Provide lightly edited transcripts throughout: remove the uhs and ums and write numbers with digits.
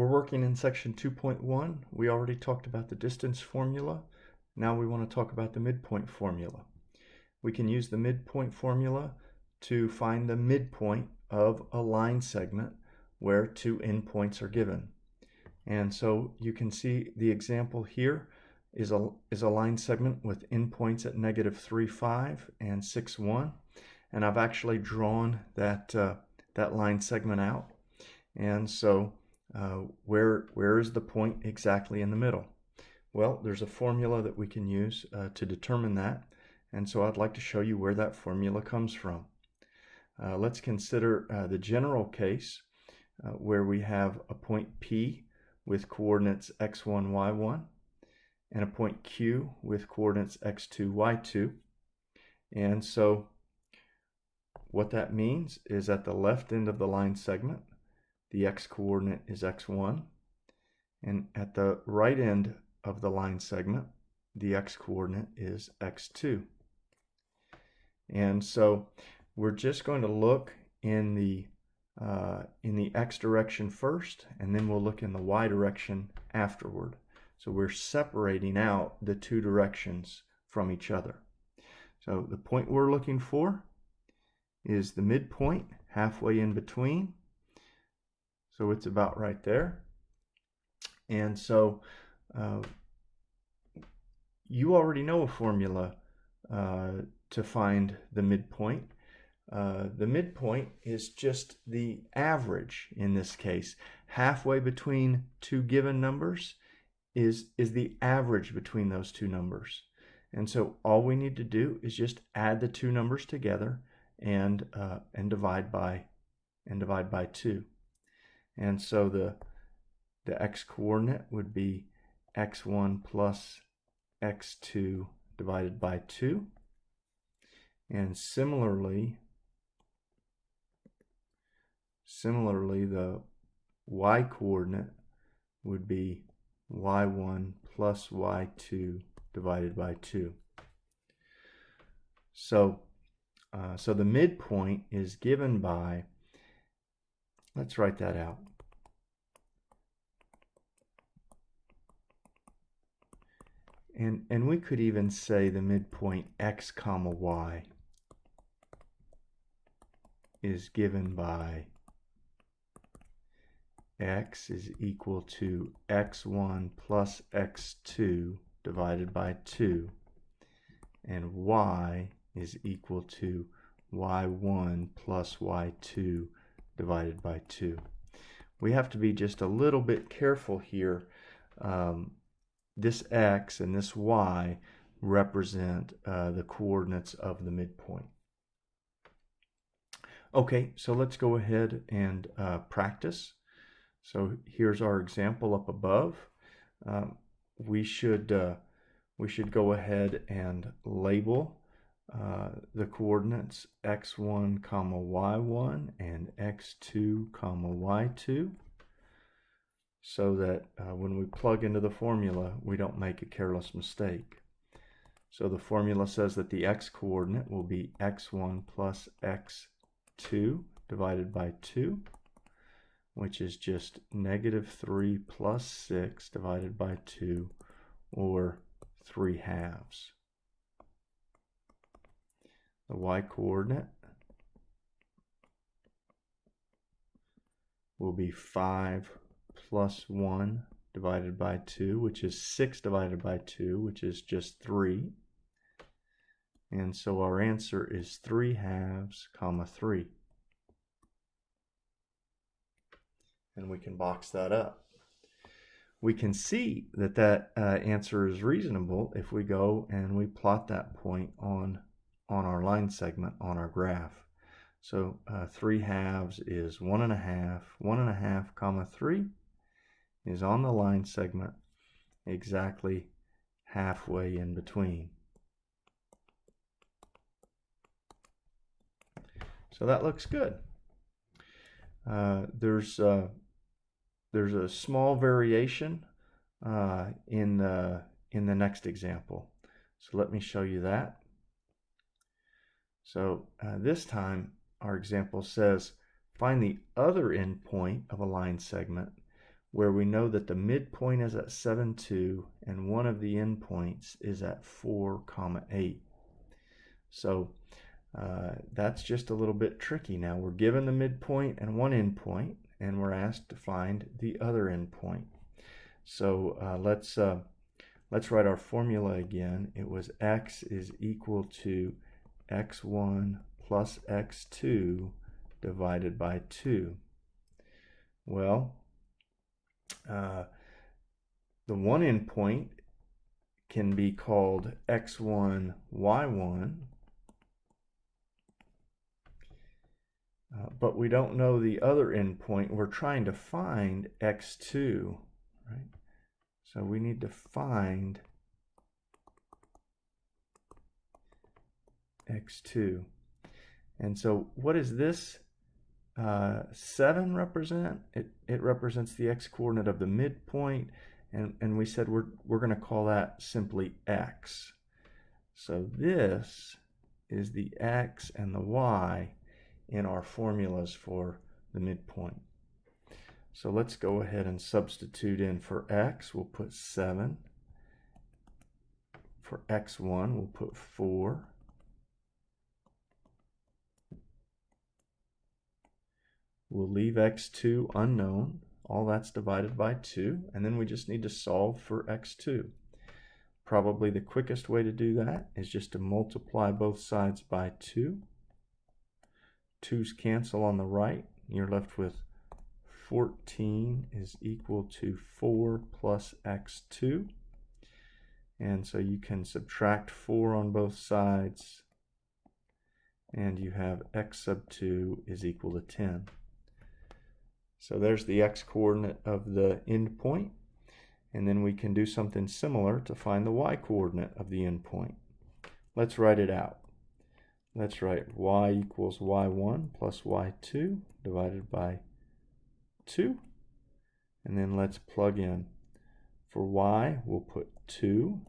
We're working in section 2.1. We already talked about the distance formula. Now we want to talk about the midpoint formula. We can use the midpoint formula to find the midpoint of a line segment where two endpoints are given. And so you can see the example here is a line segment with endpoints at -3, 5 and 6, 1. And I've actually drawn that line segment out. And so where is the point exactly in the middle? Well, there's a formula that we can use to determine that. And so I'd like to show you where that formula comes from. Let's consider the general case where we have a point P with coordinates x1, y1, and a point Q with coordinates x2, y2. And so what that means is at the left end of the line segment, the x-coordinate is x1, and at the right end of the line segment, the x-coordinate is x2. And so we're just going to look in the x direction first, and then we'll look in the y direction afterward. So we're separating out the two directions from each other. So the point we're looking for is the midpoint, halfway in between. So it's about right there. And so you already know a formula to find the midpoint. The midpoint is just the average in this case. Halfway between two given numbers is the average between those two numbers. And so all we need to do is just add the two numbers together and divide by 2. And so the x-coordinate would be x1 plus x2 divided by 2. And similarly, the y-coordinate would be y1 plus y2 divided by 2. So the midpoint is given by, let's write that out. And we could even say the midpoint x comma y is given by x is equal to x1 plus x2 divided by 2, and y is equal to y1 plus y2 divided by 2. We have to be just a little bit careful here. This x and this y represent the coordinates of the midpoint. Okay, so let's go ahead and practice. So here's our example up above. We should go ahead and label the coordinates x1 comma y1 and x2 comma y2, so that when we plug into the formula, we don't make a careless mistake. So the formula says that the x-coordinate will be x1 plus x2 divided by 2, which is just -3 plus 6 divided by 2, or 3/2. The y-coordinate will be 5 plus 1 divided by 2, which is 6 divided by 2, which is just 3. And so our answer is 3/2, comma 3. And we can box that up. We can see that answer is reasonable if we go and we plot that point on our line segment on our graph. So 3/2 is 1.5. 1.5, comma 3 is on the line segment exactly halfway in between. So that looks good. There's a small variation in the next example. So let me show you that. So this time our example says find the other endpoint of a line segment where we know that the midpoint is at 7, 2, and one of the endpoints is at 4, 8. So that's just a little bit tricky. Now we're given the midpoint and one endpoint, and we're asked to find the other endpoint. So let's write our formula again. It was x is equal to x1 plus x2 divided by 2. Well, the one endpoint can be called x1, y1, but we don't know the other endpoint. We're trying to find x2, right? So we need to find x2. And so what does this 7 represent? It represents the x-coordinate of the midpoint, and we said we're going to call that simply x. So this is the x and the y in our formulas for the midpoint. So let's go ahead and substitute in for x. We'll put 7. For x1, we'll put 4. We'll leave x2 unknown. All that's divided by 2. And then we just need to solve for x2. Probably the quickest way to do that is just to multiply both sides by 2. 2's cancel on the right. You're left with 14 is equal to 4 plus x2. And so you can subtract 4 on both sides, and you have x sub 2 is equal to 10. So there's the x-coordinate of the endpoint, and then we can do something similar to find the y-coordinate of the endpoint. Let's write it out. Let's write y equals y1 plus y2 divided by 2, and then let's plug in. For y, we'll put 2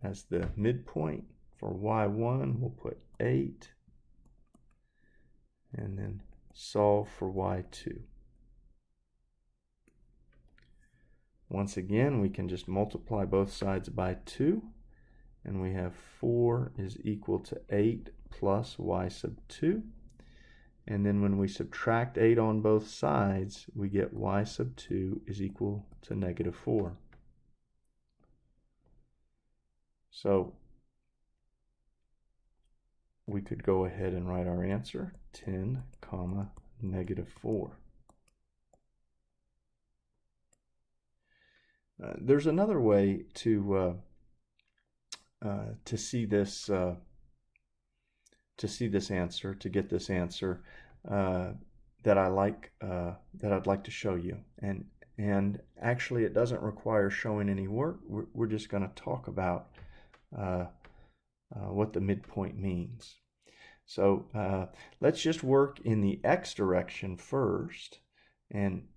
as the midpoint. For y1, we'll put 8, and then solve for y2. Once again, we can just multiply both sides by 2, and we have 4 is equal to 8 plus y sub 2. And then when we subtract 8 on both sides, we get y sub 2 is equal to negative 4. So we could go ahead and write our answer, 10, negative 4. There's another way to see this answer, to get this answer that I'd like to show you, and actually it doesn't require showing any work. We're just going to talk about what the midpoint means. So let's just work in the x direction first, and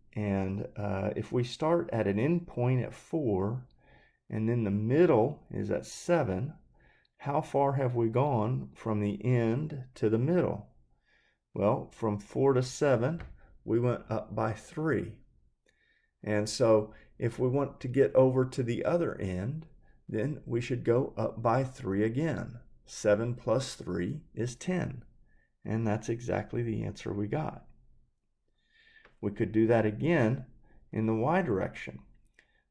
if we start at an endpoint at 4, and then the middle is at 7, how far have we gone from the end to the middle? Well, from 4 to 7, we went up by 3. And so if we want to get over to the other end, then we should go up by 3 again. 7 plus 3 is 10. And that's exactly the answer we got. We could do that again in the y direction.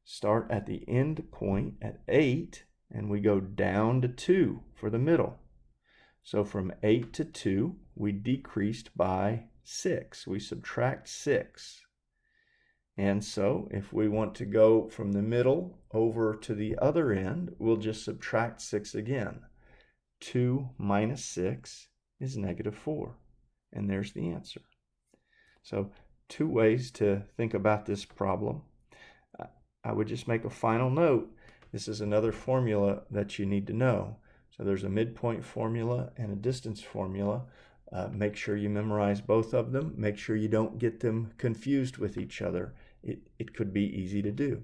Start at the end point at 8, and we go down to 2 for the middle. So from 8 to 2, we decreased by 6. We subtract 6. And so if we want to go from the middle over to the other end, we'll just subtract 6 again. 2 minus 6 is negative 4. And there's the answer. So 2 ways to think about this problem. I would just make a final note. This is another formula that you need to know. So there's a midpoint formula and a distance formula. Make sure you memorize both of them. Make sure you don't get them confused with each other. It could be easy to do.